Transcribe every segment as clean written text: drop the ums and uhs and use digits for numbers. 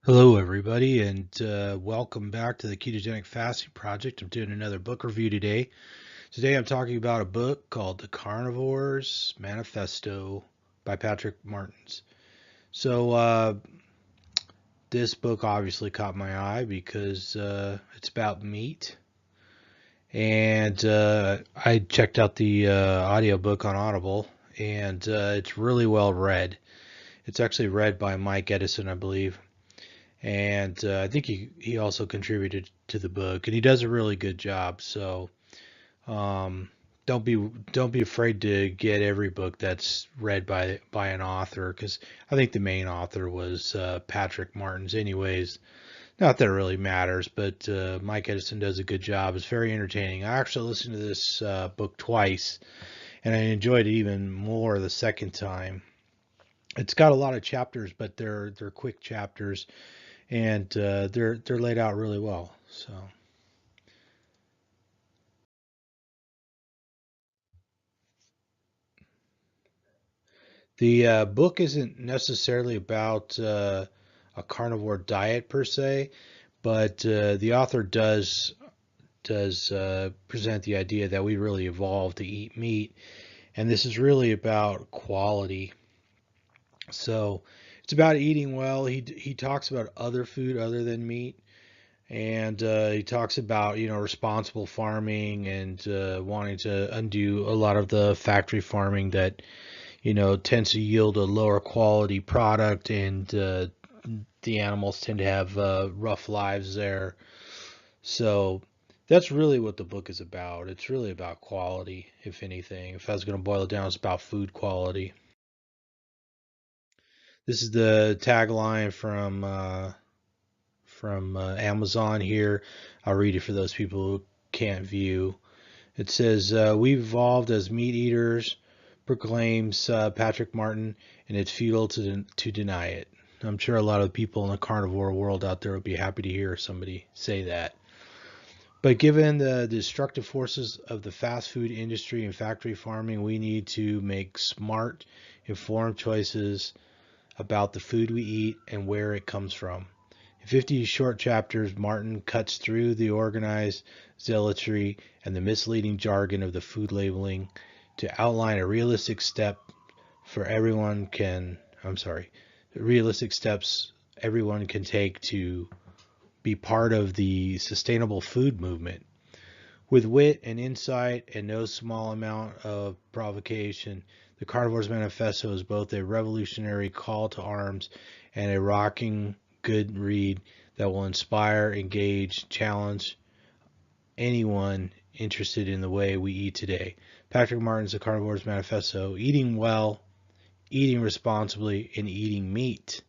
Hello, everybody, and welcome back to the Ketogenic Fasting Project. I'm doing another book review today. Today, I'm talking about a book called The Carnivores Manifesto by Patrick Martins. So, this book obviously caught my eye because it's about meat, and I checked out the audiobook on Audible, and it's really well read. It's actually read by Mike Edison, I believe. And I think he also contributed to the book, and he does a really good job. So um, don't be afraid to get every book that's read by an author, because I think the main author was Patrick Martins, anyways. Not that it really matters, but Mike Edison does a good job. It's very entertaining. I actually listened to this book twice, and I enjoyed it even more the second time. It's got a lot of chapters, but they're quick chapters, and they're laid out really well. So the book isn't necessarily about a carnivore diet per se, but the author does present the idea that we really evolved to eat meat, and this is really about quality. So it's about eating well. He talks about other food other than meat. And he talks about, responsible farming and wanting to undo a lot of the factory farming that, tends to yield a lower quality product, and the animals tend to have rough lives there. So that's really what the book is about. It's really about quality, if anything. If I was going to boil it down, it's about food quality. This is the tagline from Amazon here. I'll read it for those people who can't view. It says, "We've evolved as meat eaters," proclaims Patrick Martin, "and it's futile to deny it." I'm sure a lot of people in the carnivore world out there would be happy to hear somebody say that. But given the destructive forces of the fast food industry and factory farming, we need to make smart, informed choices about the food we eat and where it comes from. In 50 short chapters, Martin cuts through the organized zealotry and the misleading jargon of the food labeling to outline a realistic step for everyone can, I'm sorry, realistic steps everyone can take to be part of the sustainable food movement. With wit and insight and no small amount of provocation, the Carnivores Manifesto is both a revolutionary call to arms and a rocking good read that will inspire, engage, challenge anyone interested in the way we eat today. Patrick Martin's The Carnivores Manifesto: Eating Well, Eating Responsibly, and Eating Meat.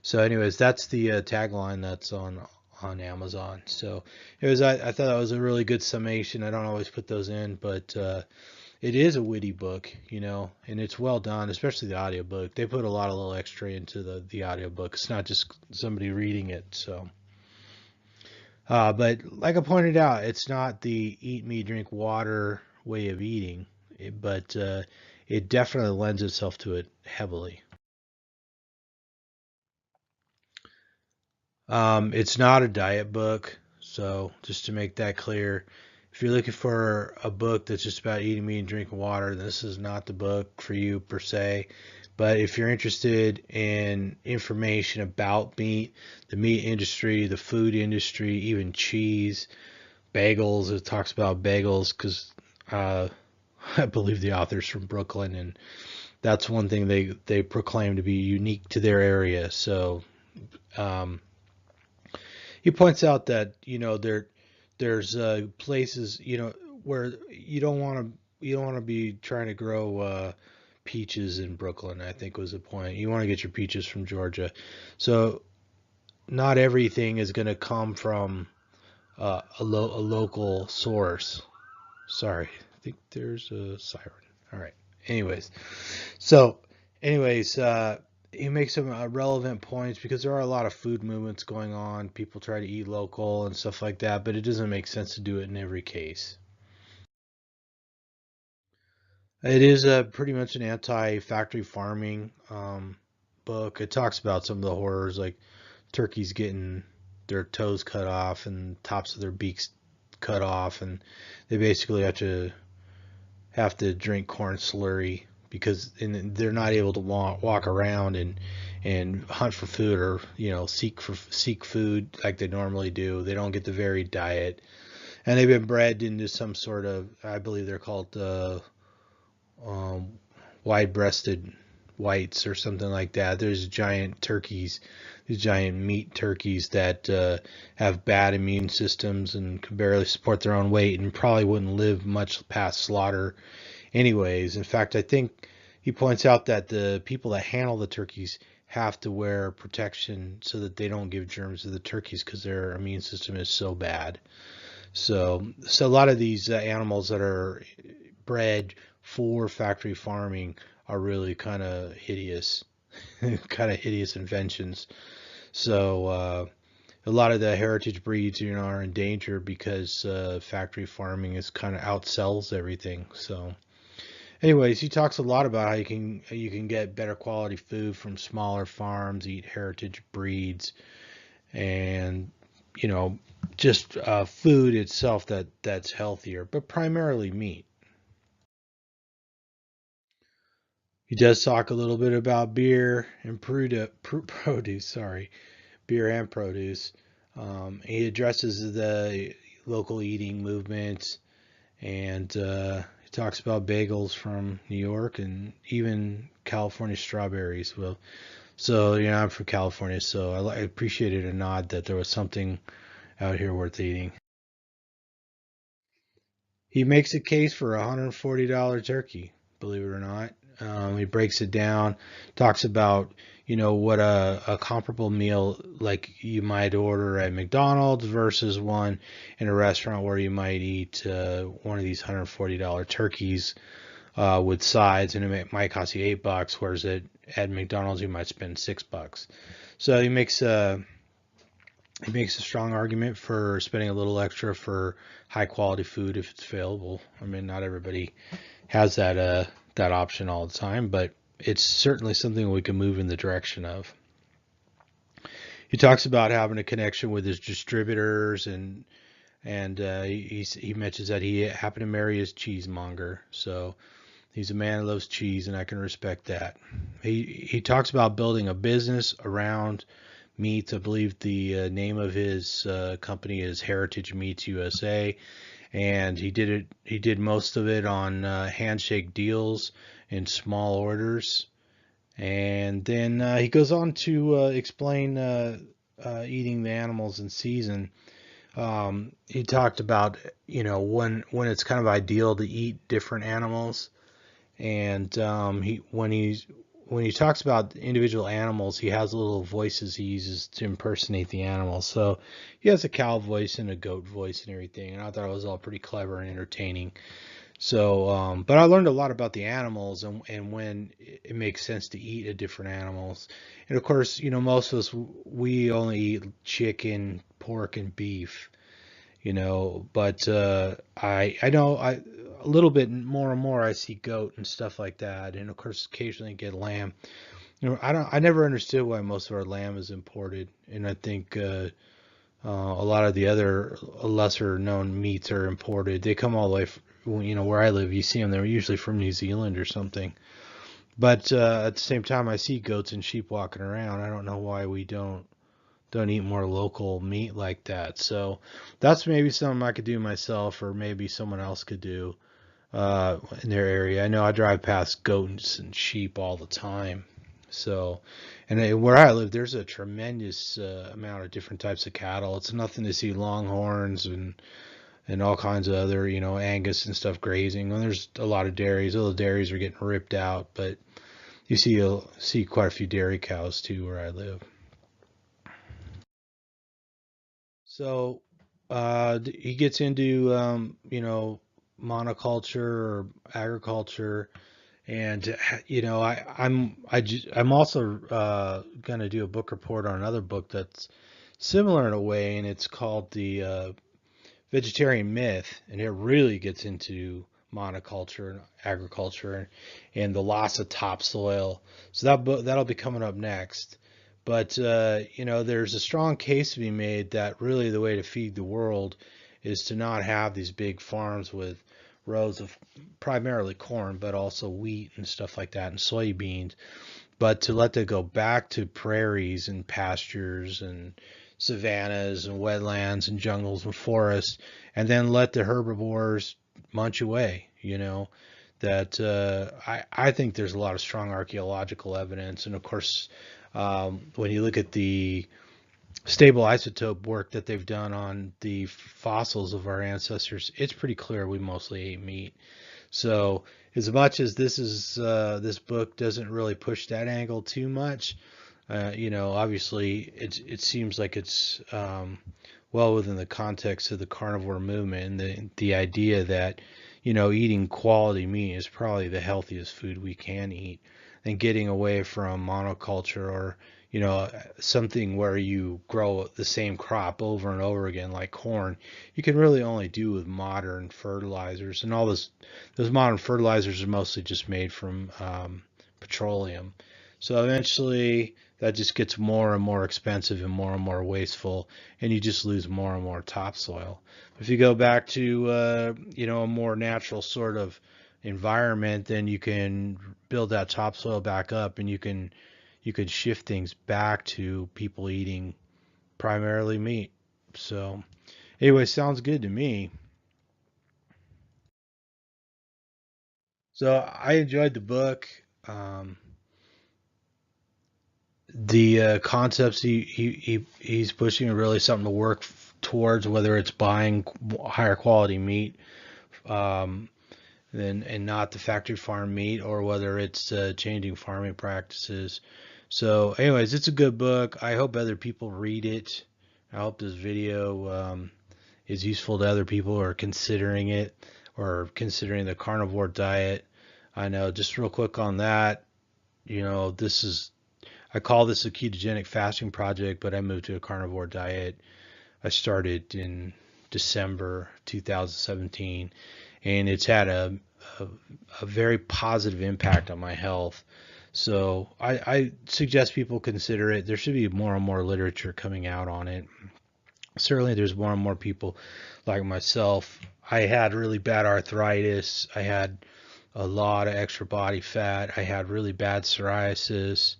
So, anyways, that's the tagline that's on Amazon. So, I thought that was a really good summation. I don't always put those in, but it is a witty book, and it's well done, especially the audiobook. They put a lot of little extra into the audiobook. It's not just somebody reading it. So, but like I pointed out, it's not the eat me, drink water way of eating, but it definitely lends itself to it heavily. It's not a diet book, so just to make that clear, if you're looking for a book that's just about eating meat and drinking water, this is not the book for you per se. But if you're interested in information about meat, the meat industry, the food industry, even cheese, bagels, it talks about bagels because uh, I believe the author's from Brooklyn, and that's one thing they proclaim to be unique to their area. So um, he points out that there's places where you don't want to be trying to grow peaches in Brooklyn. I think was the point. You want to get your peaches from Georgia, so not everything is going to come from a local source. Sorry, I think there's a siren. All right. Anyways, so anyways, he makes some relevant points because there are a lot of food movements going on. People try to eat local and stuff like that, but it doesn't make sense to do it in every case. It is pretty much an anti-factory farming book. It talks about some of the horrors like turkeys getting their toes cut off and tops of their beaks cut off, and they basically have to drink corn slurry because they're not able to walk around and hunt for food, or seek food like they normally do. They don't get the varied diet, and they've been bred into some sort of, I believe they're called um, wide-breasted whites or something like that. There's giant turkeys, these giant meat turkeys that have bad immune systems and can barely support their own weight and probably wouldn't live much past slaughter anyways. In fact, I think he points out that the people that handle the turkeys have to wear protection so that they don't give germs to the turkeys because their immune system is so bad. So a lot of these animals that are bred for factory farming are really kind of hideous, kind of hideous inventions. So a lot of the heritage breeds, are in danger because factory farming is kind of outsells everything. So, anyways, he talks a lot about how you can get better quality food from smaller farms, eat heritage breeds, and just food itself that's healthier, but primarily meat. He does talk a little bit about beer and produce. Sorry, beer and produce. He addresses the local eating movements, and he talks about bagels from New York and even California strawberries. Well, so I'm from California, so I appreciated a nod that there was something out here worth eating. He makes a case for a $140 turkey, believe it or not. He breaks it down, talks about, what a comparable meal like you might order at McDonald's versus one in a restaurant where you might eat one of these $140 turkeys with sides, and it might cost you $8, whereas at McDonald's you might spend $6. So he makes a strong argument for spending a little extra for high quality food if it's available. I mean, not everybody has that option all the time, but it's certainly something we can move in the direction of. He talks about having a connection with his distributors, and he mentions that he happened to marry his cheesemonger, so he's a man who loves cheese, and I can respect that. He talks about building a business around meats. I believe the name of his company is Heritage Meats USA, and he did most of it on handshake deals in small orders, and then he goes on to explain eating the animals in season. He talked about when it's kind of ideal to eat different animals, and when he talks about individual animals, he has little voices he uses to impersonate the animals. So he has a cow voice and a goat voice and everything, and I thought it was all pretty clever and entertaining. So, but I learned a lot about the animals and when it makes sense to eat a different animals. And of course, most of us, we only eat chicken, pork, and beef, but I know a little bit more and more I see goat and stuff like that, and of course occasionally get lamb. I never understood why most of our lamb is imported, and I think a lot of the other lesser known meats are imported. They come all the way from, where I live. You see them; they're usually from New Zealand or something. But at the same time, I see goats and sheep walking around. I don't know why we don't eat more local meat like that. So that's maybe something I could do myself, or maybe someone else could do in their area. I know I drive past goats and sheep all the time. So, and where I live, there's a tremendous amount of different types of cattle. It's nothing to see longhorns and all kinds of other, Angus and stuff grazing. And there's a lot of dairies. All the dairies are getting ripped out, but you'll see quite a few dairy cows too where I live. So he gets into monoculture or agriculture, and I'm also gonna do a book report on another book that's similar in a way, and it's called the Vegetarian Myth, and it really gets into monoculture and agriculture and the loss of topsoil. So that'll be coming up next. But there's a strong case to be made that really the way to feed the world is to not have these big farms with rows of primarily corn, but also wheat and stuff like that, and soybeans, but to let them go back to prairies and pastures and savannas and wetlands and jungles and forests, and then let the herbivores munch away. That I think there's a lot of strong archaeological evidence, and of course, when you look at the stable isotope work that they've done on the fossils of our ancestors, it's pretty clear we mostly ate meat. So as much as this book doesn't really push that angle too much, obviously it seems like it's well within the context of the carnivore movement and the idea that eating quality meat is probably the healthiest food we can eat, and getting away from monoculture or something where you grow the same crop over and over again like corn, you can really only do with modern fertilizers, and all those modern fertilizers are mostly just made from petroleum. So eventually that just gets more and more expensive and more wasteful, and you just lose more and more topsoil. If you go back to a more natural sort of environment, then you can build that topsoil back up, and you could shift things back to people eating primarily meat. So anyway, sounds good to me. So I enjoyed the book. Um, the concepts he's pushing are really something to work towards, whether it's buying higher quality meat and not the factory farm meat, or whether it's changing farming practices. So anyways, it's a good book. I hope other people read it. I hope this video is useful to other people who are considering it or considering the carnivore diet. I know, just real quick on that, this is, I call this a ketogenic fasting project, but I moved to a carnivore diet. I started in December 2017, and it's had a, a very positive impact on my health. So I suggest people consider it. There should be more and more literature coming out on it. Certainly there's more and more people like myself. I had really bad arthritis. I had a lot of extra body fat. I had really bad psoriasis.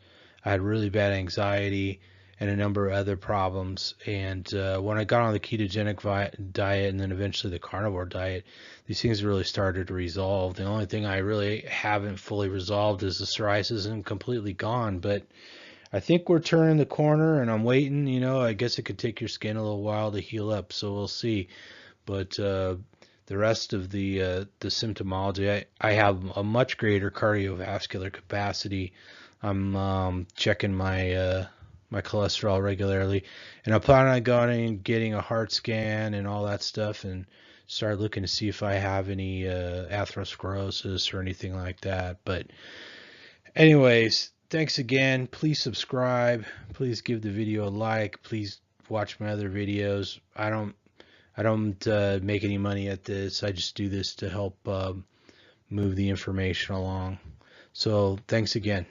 I had really bad anxiety and a number of other problems. And when I got on the ketogenic diet and then eventually the carnivore diet, these things really started to resolve. The only thing I really haven't fully resolved is the psoriasis isn't completely gone, but I think we're turning the corner, and I'm waiting. I guess it could take your skin a little while to heal up, so we'll see. But the rest of the symptomology, I have a much greater cardiovascular capacity. I'm checking my cholesterol regularly, and I'm planning on going and getting a heart scan and all that stuff, and start looking to see if I have any atherosclerosis or anything like that. But anyways, thanks again. Please subscribe. Please give the video a like. Please watch my other videos. I don't make any money at this. I just do this to help move the information along. So thanks again.